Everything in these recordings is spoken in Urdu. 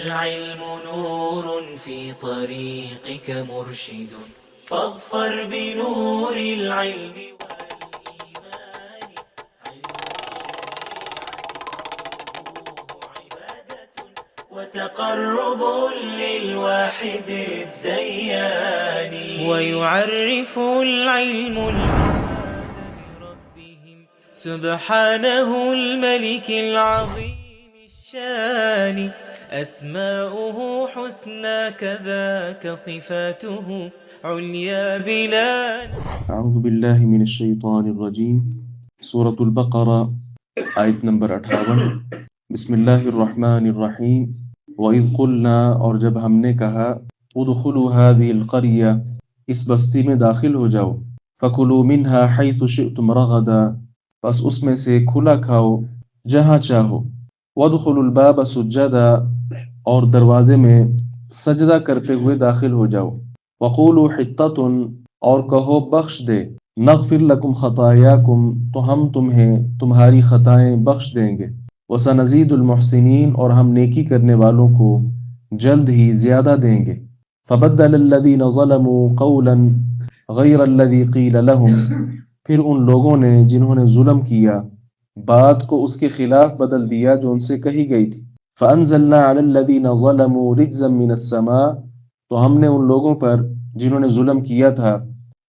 العلم نور في طريقك مرشد فاظفر بنور العلم والإيمان. عبادة وتقرب للواحد الديان، ويعرف العلم بربهم سبحانه الملك العظيم الشان. أسماؤه حسنى كذاك صفاته عليا بلا. اعوذ باللہ من الشیطان الرجیم. سورة البقرہ آیت نمبر 58. بسم اللہ الرحمن الرحیم. وَإِذْ قُلْنَا، اور جب ہم نے کہا، ادخلوا هذه القرية، اس بستی میں داخل ہو جاؤ، فَكُلُوا مِنْهَا حَيْثُ شِئْتُمْ رَغَدًا، پس اس میں سے کھلا کھاؤ جہاں چاہو، وَادْخُلُوا الْبَابَ سُجَّدًا، اور دروازے میں سجدہ کرتے ہوئے داخل ہو جاؤ، وَقُولُوا حِطَّةٌ، اور کہو بخش دے، نغفر لکم خطایاکم، تو ہم تمہیں تمہاری خطائیں بخش دیں گے، وسنزید المحسنین، اور ہم نیکی کرنے والوں کو جلد ہی زیادہ دیں گے. فبدل الذین ظلموا قولا غیر الذی قیل لهم، پھر ان لوگوں نے جنہوں نے ظلم کیا بات کو اس کے خلاف بدل دیا جو ان سے کہی گئی تھی. فانزلنا علی الذین ظلموا رجزا من السماء، تو ہم نے ان لوگوں پر جنہوں نے ظلم کیا تھا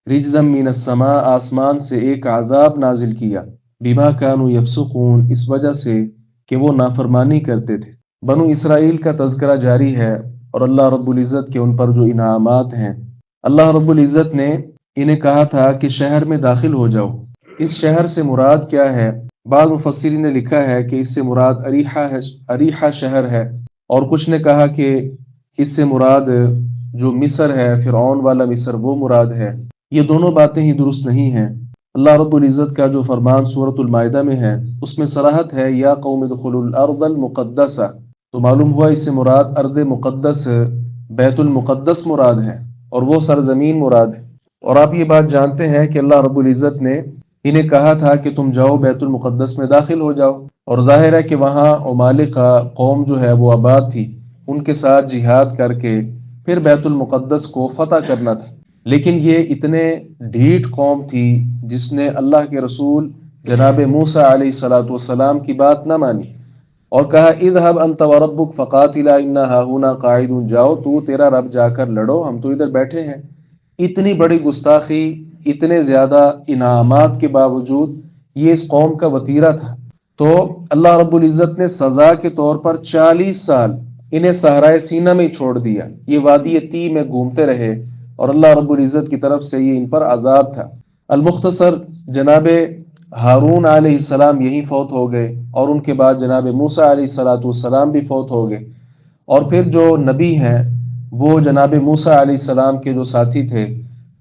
رجزا من السماء، آسمان سے ایک عذاب نازل کیا، بما كانوا يفسقون، اس وجہ سے کہ وہ نافرمانی کرتے تھے. بنو اسرائیل کا تذکرہ جاری ہے اور اللہ رب العزت کے ان پر جو انعامات ہیں. اللہ رب العزت نے انہیں کہا تھا کہ شہر میں داخل ہو جاؤ. اس شہر سے مراد کیا ہے؟ بعض مفسرین نے لکھا ہے کہ اس سے مراد اریحہ شہر ہے، اور کچھ نے کہا کہ اس سے مراد جو مصر ہے، فرعون والا مصر، وہ مراد ہے. یہ دونوں باتیں ہی درست نہیں ہیں. اللہ رب العزت کا جو فرمان سورۃ المائدہ میں ہے اس میں صراحت ہے یا قوم ادخلوا الارض المقدسہ، تو معلوم ہوا اس سے مراد ارض مقدس بیت المقدس مراد ہے اور وہ سرزمین مراد ہے. اور آپ یہ بات جانتے ہیں کہ اللہ رب العزت نے انہیں کہا تھا کہ تم جاؤ بیت المقدس میں داخل ہو جاؤ، اور ظاہر ہے کہ وہاں عمالقہ قوم جو ہے وہ آباد تھی، ان کے ساتھ جہاد کر کے پھر بیت المقدس کو فتح کرنا تھا. لیکن یہ اتنے ڈھیٹ قوم تھی جس نے اللہ کے رسول جناب موسیٰ علیہ السلام کی بات نہ مانی اور کہا اذهب انت وربک فقاتلا انا ہاہنا قاعدون، جاؤ تو تیرا رب جا کر لڑو، ہم تو ادھر بیٹھے ہیں. اتنی بڑی گستاخی، اتنے زیادہ انعامات کے باوجود یہ اس قوم کا وتیرہ تھا. تو اللہ رب العزت نے سزا کے طور پر 40 سال انہیں صحرائے سینا میں چھوڑ دیا. یہ وادی تی میں گھومتے رہے اور اللہ رب العزت کی طرف سے یہ ان پر عذاب تھا. المختصر جناب ہارون علیہ السلام یہی فوت ہو گئے، اور ان کے بعد جناب موسیٰ علیہ السلام بھی فوت ہو گئے. اور پھر جو نبی ہیں وہ جناب موسیٰ علیہ السلام کے جو ساتھی تھے،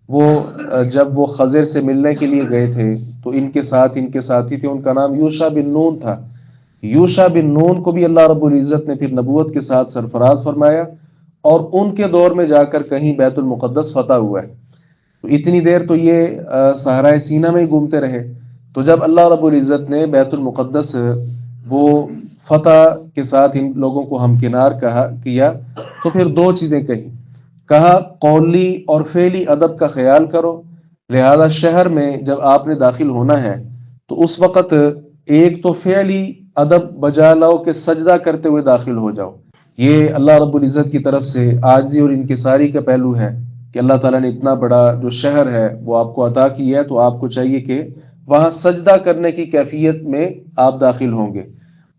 وہ جب وہ خضر سے ملنے کے لیے گئے تھے تو ان کے ساتھی تھے، ان کا نام یوشع بن نون تھا. یوشع بن نون کو بھی اللہ رب العزت نے پھر نبوت کے ساتھ سرفراز فرمایا، اور ان کے دور میں جا کر کہیں بیت المقدس فتح ہوا ہے. تو اتنی دیر تو یہ صحرائے سینا میں ہی گھومتے رہے. تو جب اللہ رب العزت نے بیت المقدس وہ فتح کے ساتھ ان لوگوں کو ہمکنار کیا تو پھر دو چیزیں کہا قولی اور فعلی ادب کا خیال کرو. لہذا شہر میں جب آپ نے داخل ہونا ہے تو اس وقت ایک تو فعلی ادب بجا لاؤ کہ سجدہ کرتے ہوئے داخل ہو جاؤ. یہ اللہ رب العزت کی طرف سے عاجزی اور انکساری کا پہلو ہے کہ اللہ تعالیٰ نے اتنا بڑا جو شہر ہے وہ آپ کو عطا کیا ہے، تو آپ کو چاہیے کہ وہاں سجدہ کرنے کی کیفیت میں آپ داخل ہوں گے.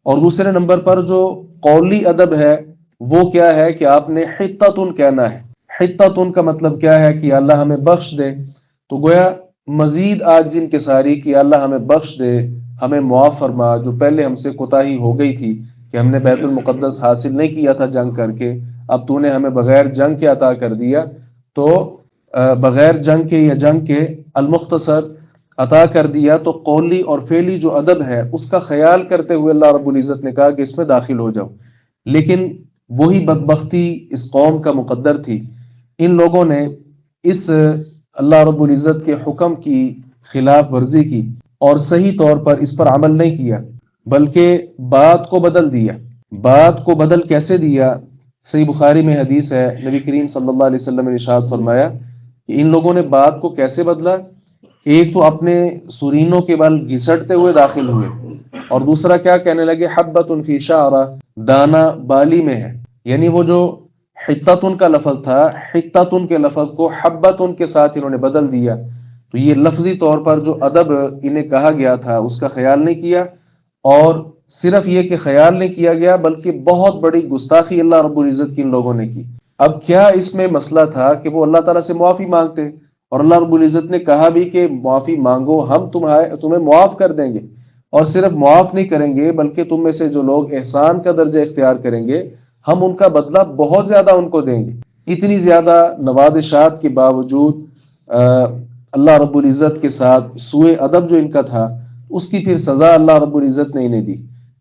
اور دوسرے نمبر پر جو قولی ادب ہے وہ کیا ہے کہ آپ نے حطتن کہنا ہے. حطتن کا مطلب کیا ہے کہ اللہ ہمیں بخش دے. تو گویا مزید عاجز انکساری کہ اللہ ہمیں بخش دے، ہمیں معاف فرما، جو پہلے ہم سے کوتاہی ہو گئی تھی کہ ہم نے بیت المقدس حاصل نہیں کیا تھا جنگ کر کے، اب تو نے ہمیں بغیر جنگ کے عطا کر دیا. تو بغیر جنگ کے یا جنگ کے المختصر عطا کر دیا. تو قولی اور فعلی جو ادب ہے اس کا خیال کرتے ہوئے اللہ رب العزت نے کہا کہ اس میں داخل ہو جاؤ. لیکن وہی بدبختی اس قوم کا مقدر تھی، ان لوگوں نے اس اللہ رب العزت کے حکم کی خلاف ورزی کی اور صحیح طور پر اس پر عمل نہیں کیا، بلکہ بات کو بدل دیا. بات کو بدل کیسے دیا صحیح بخاری میں حدیث ہے، نبی کریم صلی اللہ علیہ وسلم نے ارشاد فرمایا کہ ان لوگوں نے بات کو کیسے بدلا، ایک تو اپنے سرینوں کے بل گھسٹتے ہوئے داخل ہوئے، اور دوسرا کیا کہنے لگے، حبۃ فی شعرہ، دانا بالی میں ہے، یعنی وہ جو حتتن کا لفظ تھا، حتتن کے لفظ کو حبتن کے ساتھ انہوں نے بدل دیا، تو یہ لفظی طور پر جو ادب انہیں کہا گیا تھا اس کا خیال نہیں کیا، اور صرف یہ کہ خیال نہیں کیا گیا بلکہ بہت بڑی گستاخی اللہ رب العزت کی ان لوگوں نے کی۔ اب کیا اس میں مسئلہ تھا کہ وہ اللہ تعالیٰ سے معافی مانگتے، اور اللہ رب العزت نے کہا بھی کہ معافی مانگو، ہم تمہیں معاف کر دیں گے، اور صرف معاف نہیں کریں گے بلکہ تم میں سے جو لوگ احسان کا درجہ اختیار کریں گے ہم ان کا بدلہ بہت زیادہ ان کو دیں گے۔ اتنی زیادہ نوازشات کے باوجود اللہ رب العزت کے ساتھ سوء ادب جو ان کا تھا، اس کی پھر سزا اللہ رب العزت نے انہیں دی۔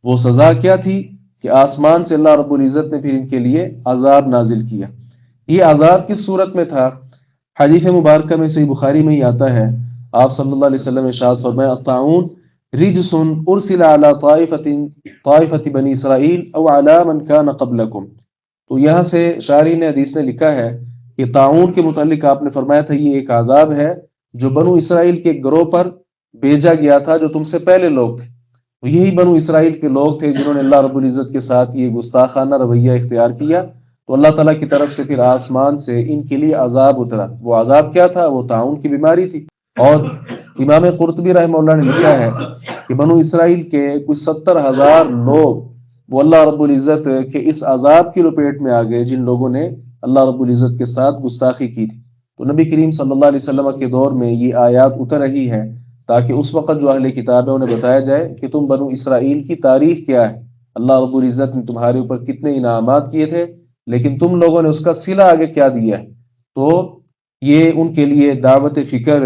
وہ سزا کیا تھی کہ آسمان سے اللہ رب العزت نے پھر ان کے لیے عذاب نازل کیا۔ یہ عذاب کس صورت میں تھا؟ حدیث مبارکہ میں صحیح بخاری میں ہی آتا ہے، آپ صلی اللہ علیہ وسلم ارشاد فرمایا، الطاعون رجس ارسل علی طائفۃ بنی اسرائیل او علی من کان قبلکم۔ تو یہاں سے شارح نے حدیث نے لکھا ہے کہ طاعون کے متعلق آپ نے فرمایا تھا یہ ایک عذاب ہے جو بنو اسرائیل کے گروہ پر بھیجا گیا تھا جو تم سے پہلے لوگ تھے۔ تو یہی بنو اسرائیل کے لوگ تھے جنہوں نے اللہ رب العزت کے ساتھ یہ گستاخانہ رویہ اختیار کیا، تو اللہ تعالیٰ کی طرف سے پھر آسمان سے ان کے لیے عذاب اترا۔ وہ عذاب کیا تھا؟ وہ طاعون کی بیماری تھی۔ اور امام قرطبی رحمہ اللہ نے لکھا ہے کہ بنو اسرائیل کے کچھ 70,000 لوگ وہ اللہ رب العزت کے اس عذاب کی لپیٹ میں آ گئے جن لوگوں نے اللہ رب العزت کے ساتھ گستاخی کی تھی۔ تو نبی کریم صلی اللہ علیہ وسلم کے دور میں یہ آیات اتر رہی ہے تاکہ اس وقت جو اہل کتاب ہے انہیں بتایا جائے کہ تم بنو اسرائیل کی تاریخ کیا ہے، اللہ رب العزت نے تمہارے اوپر کتنے انعامات کیے تھے لیکن تم لوگوں نے اس کا صلہ آگے کیا دیا ہے۔ تو یہ ان کے لیے دعوت فکر،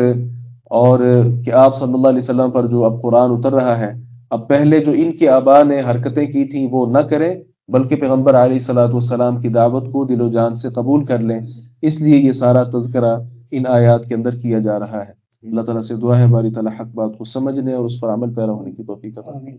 اور کہ آپ صلی اللہ علیہ وسلم پر جو اب قرآن اتر رہا ہے، اب پہلے جو ان کے آبا نے حرکتیں کی تھیں وہ نہ کریں بلکہ پیغمبر علیہ الصلوۃ والسلام کی دعوت کو دل و جان سے قبول کر لیں، اس لیے یہ سارا تذکرہ ان آیات کے اندر کیا جا رہا ہے۔ اللہ تعالیٰ سے دعا ہے باری تعالیٰ حق بات کو سمجھنے اور اس پر عمل پیرا ہونے کی توفیق عطا فرمائے۔